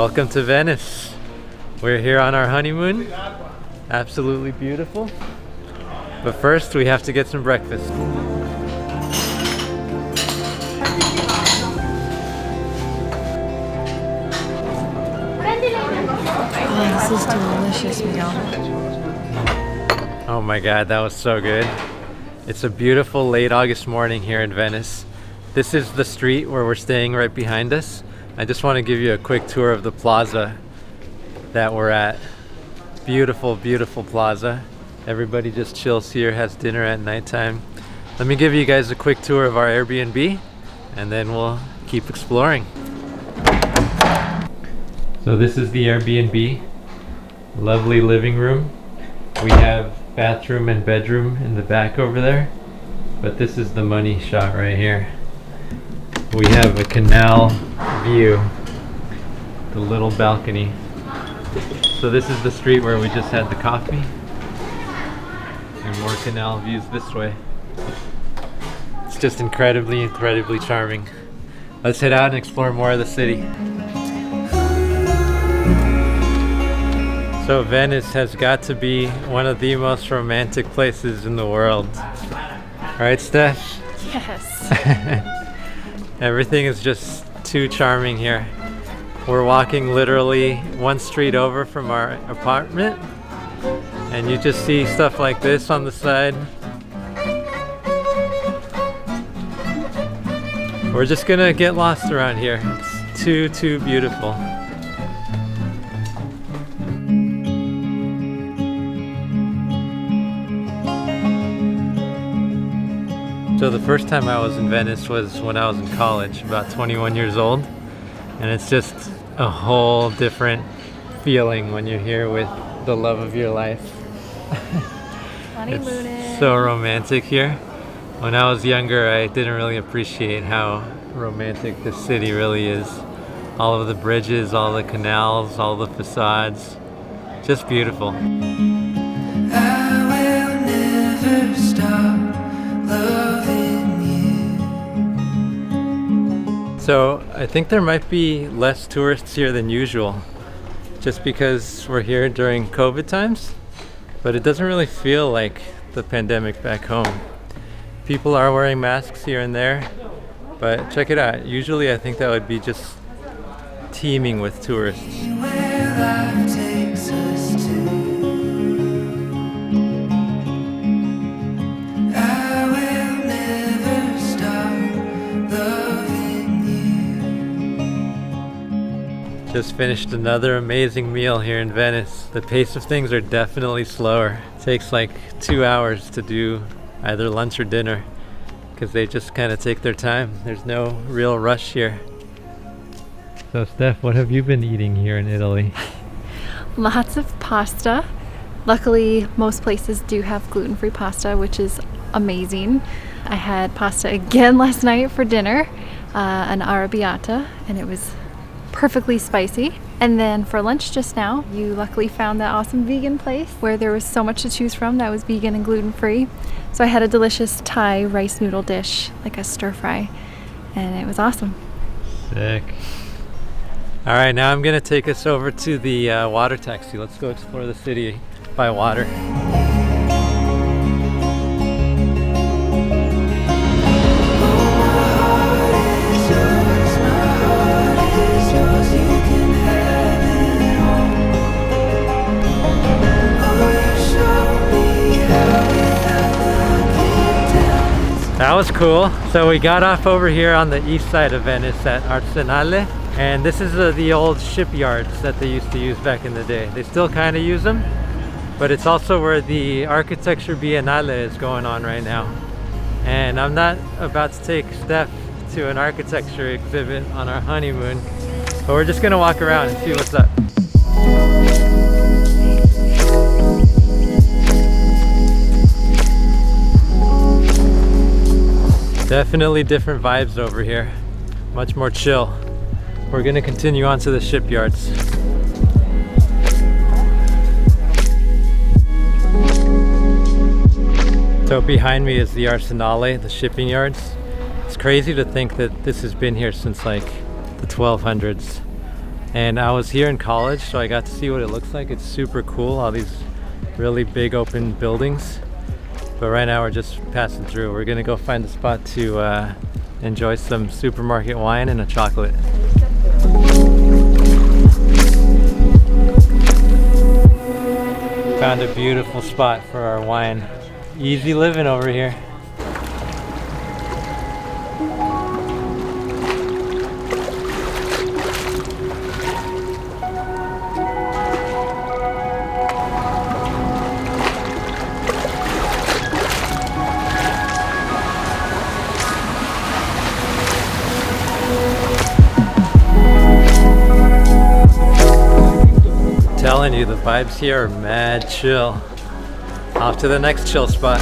Welcome to Venice. We're here on our honeymoon. Absolutely beautiful. But first we have to get some breakfast. Oh, this is delicious meal. Oh my god, that was so good. It's a beautiful late August morning here in Venice. This is the street where we're staying right behind us. I just want to give you a quick tour of the plaza that we're at. Beautiful, beautiful plaza. Everybody just chills here, has dinner at nighttime. Let me give you guys a quick tour of our Airbnb and then we'll keep exploring. So this is the Airbnb. Lovely living room. We have bathroom and bedroom in the back over there, but this is the money shot right here. We have a canal view, the little balcony. So this is the street where we just had the coffee, and more canal views this way. It's just incredibly, incredibly charming. Let's head out and explore more of the city. So Venice has got to be one of the most romantic places in the world. Right, Steph? Yes. Everything is just too charming here. We're walking literally one street over from our apartment, and you just see stuff like this on the side. We're just gonna get lost around here. It's too beautiful. So the first time I was in Venice was when I was in college, about 21 years old. And it's just a whole different feeling when you're here with the love of your life. Honeymooning. It's so romantic here. When I was younger, I didn't really appreciate how romantic this city really is. All of the bridges, all the canals, all the facades. Just beautiful. I will never stop loving you. So I think there might be less tourists here than usual, just because we're here during COVID times, but it doesn't really feel like the pandemic back home. People are wearing masks here and there, but check it out. Usually I think that would be just teeming with tourists. Where life takes us to. I will never stop loving you. Just finished another amazing meal here in Venice. The pace of things are definitely slower. It takes like 2 hours to do either lunch or dinner because they just kind of take their time. There's no real rush here. So Steph, what have you been eating here in Italy? Lots of pasta. Luckily, most places do have gluten-free pasta, which is amazing. I had pasta again last night for dinner, an arrabbiata, and it was perfectly spicy. And then for lunch just now, you luckily found that awesome vegan place where there was so much to choose from that was vegan and gluten-free. So I had a delicious Thai rice noodle dish, like a stir fry, and it was awesome. Sick. All right, now I'm gonna take us over to the water taxi. Let's go explore the city by water. That was cool. So we got off over here on the east side of Venice at Arsenale, and this is the old shipyards that they used to use back in the day. They still kind of use them, but it's also where the architecture biennale is going on right now. And I'm not about to take Steph to an architecture exhibit on our honeymoon, but we're just gonna walk around and see what's up. Definitely different vibes over here. Much more chill. We're gonna continue on to the shipyards. So behind me is the Arsenale, the shipping yards. It's crazy to think that this has been here since like the 1200s. And I was here in college, so I got to see what it looks like. It's super cool, all these really big open buildings. But right now we're just passing through. We're gonna go find a spot to enjoy some supermarket wine and a chocolate. Found a beautiful spot for our wine. Easy living over here. Telling you, the vibes here are mad chill. Off to the next chill spot.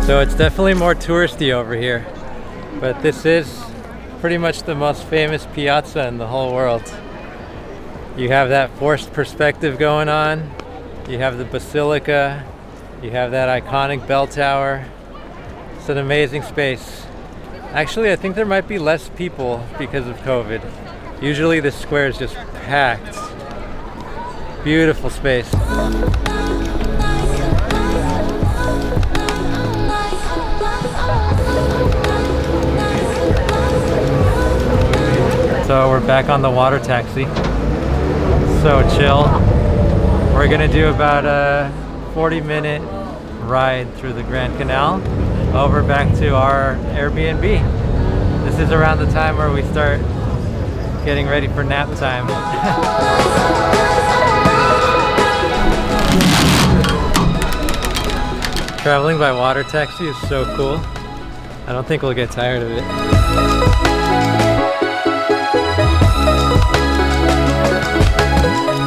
So it's definitely more touristy over here, but this is pretty much the most famous piazza in the whole world. You have that forced perspective going on, you have the basilica, you have that iconic bell tower. It's an amazing space. Actually, I think there might be less people because of COVID. Usually this square is just packed. Beautiful space. So we're back on the water taxi. So chill. We're gonna do about a 40-minute ride through the Grand Canal over back to our Airbnb. This is around the time where we start getting ready for nap time. Traveling by water taxi is so cool. I don't think we'll get tired of it.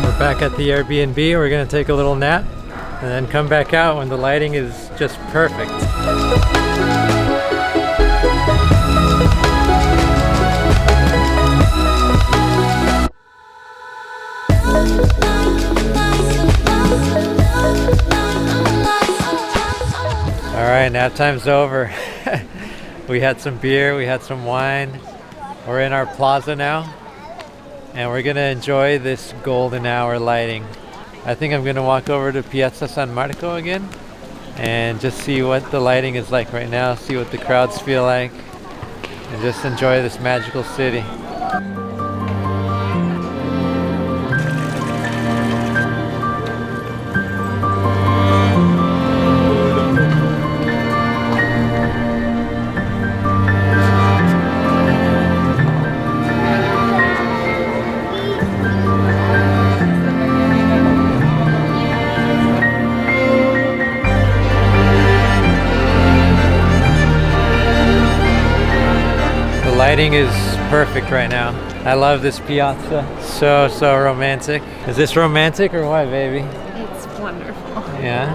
We're back at the Airbnb. We're gonna take a little nap and then come back out when the lighting is just perfect. All right, nap time's over. We had some beer, we had some wine. We're in our plaza now, and we're gonna enjoy this golden hour lighting. I think I'm gonna walk over to Piazza San Marco again and just see what the lighting is like right now, see what the crowds feel like, and just enjoy this magical city. Lighting is perfect right now. I love this piazza. So romantic. Is this romantic or what, baby? It's wonderful. Yeah.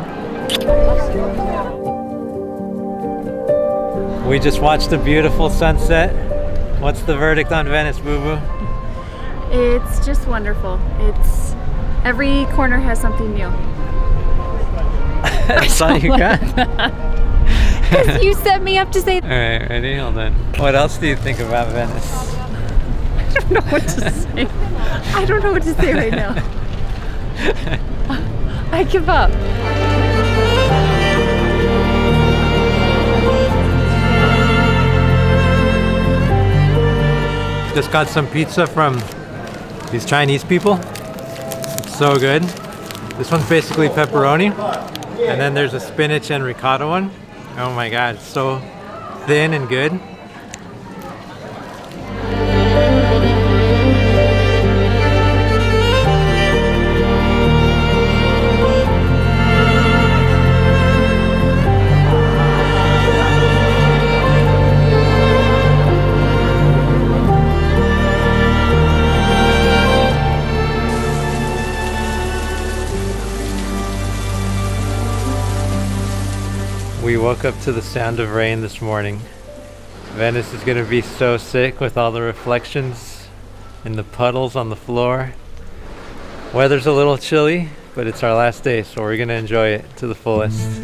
We just watched a beautiful sunset. What's the verdict on Venice, Boo Boo? It's just wonderful. It's every corner has something new. That's all you got? Because you set me up to say. All right, ready? Hold on. What else do you think about Venice? I don't know what to say. I don't know what to say right now. I give up. Just got some pizza from these Chinese people. It's so good. This one's basically pepperoni, and then there's a spinach and ricotta one. Oh my god, it's so thin and good. We woke up to the sound of rain this morning. Venice is gonna be so sick with all the reflections and the puddles on the floor. Weather's a little chilly, but it's our last day, so we're gonna enjoy it to the fullest.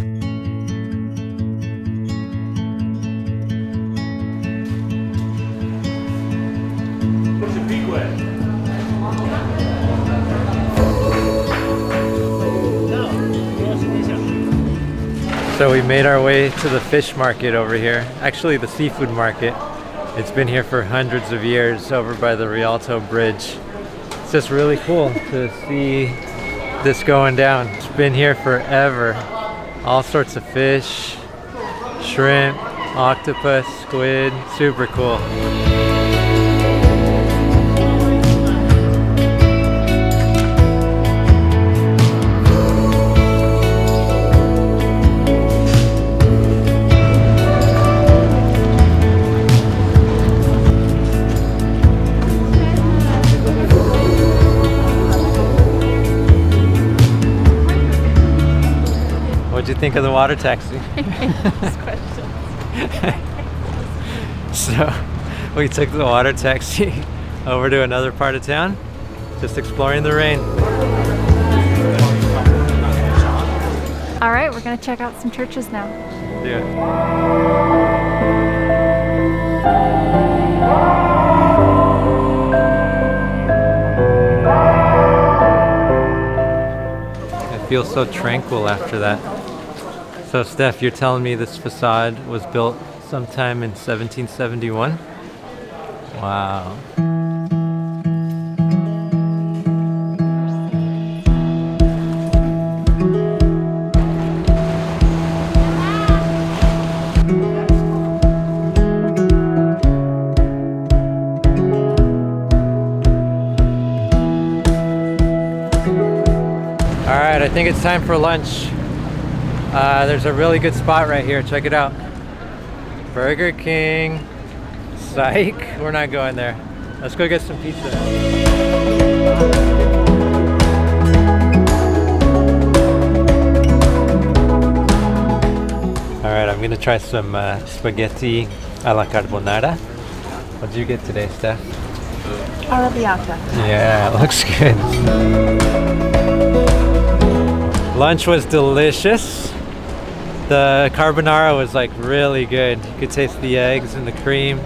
So we made our way to the fish market over here, actually the seafood market. It's been here for hundreds of years over by the Rialto Bridge. It's just really cool to see this going down. It's been here forever. All sorts of fish, shrimp, octopus, squid, super cool. What'd you think of the water taxi? So we took the water taxi over to another part of town, just exploring the rain. All right, we're gonna check out some churches now. Yeah. It feels so tranquil after that. So Steph, you're telling me this facade was built sometime in 1771? Wow. All right, I think it's time for lunch. There's a really good spot right here. Check it out. Burger King. Psych. We're not going there. Let's go get some pizza. All right, I'm gonna try some spaghetti alla carbonara. What did you get today, Steph? Arrabbiata. Yeah, it looks good. Lunch was delicious. The carbonara was like really good. You could taste the eggs and the cream,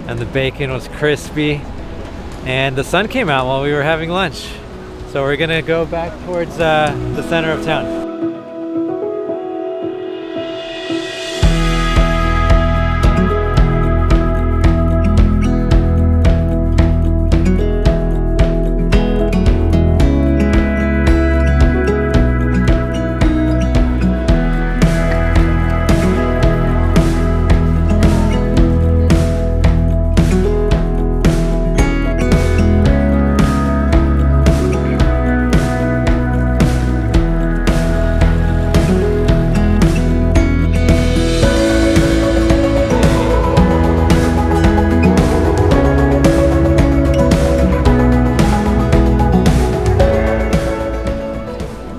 and the bacon was crispy. And the sun came out while we were having lunch. So we're gonna go back towards the center of town.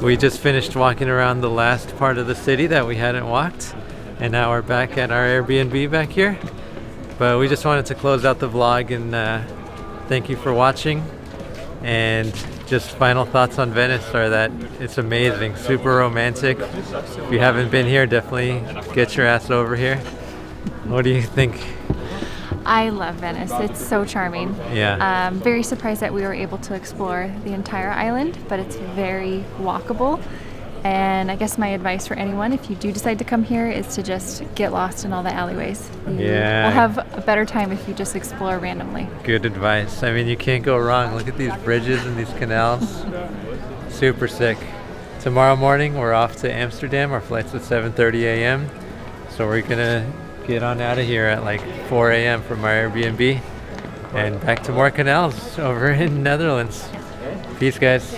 We just finished walking around the last part of the city that we hadn't walked, and now we're back at our Airbnb back here. But we just wanted to close out the vlog and thank you for watching. And just final thoughts on Venice are that it's amazing, super romantic. If you haven't been here, definitely get your ass over here. What do you think? I love Venice. It's so charming. Yeah. Very surprised that we were able to explore the entire island, but it's very walkable. And I guess my advice for anyone, if you do decide to come here, is to just get lost in all the alleyways. Yeah. We'll have a better time if you just explore randomly. Good advice. I mean, you can't go wrong. Look at these bridges and these canals. Super sick. Tomorrow morning, we're off to Amsterdam. Our flight's at 7:30 a.m. So we're gonna get on out of here at like 4 a.m. from our Airbnb and back to more canals over in Netherlands. Peace, guys.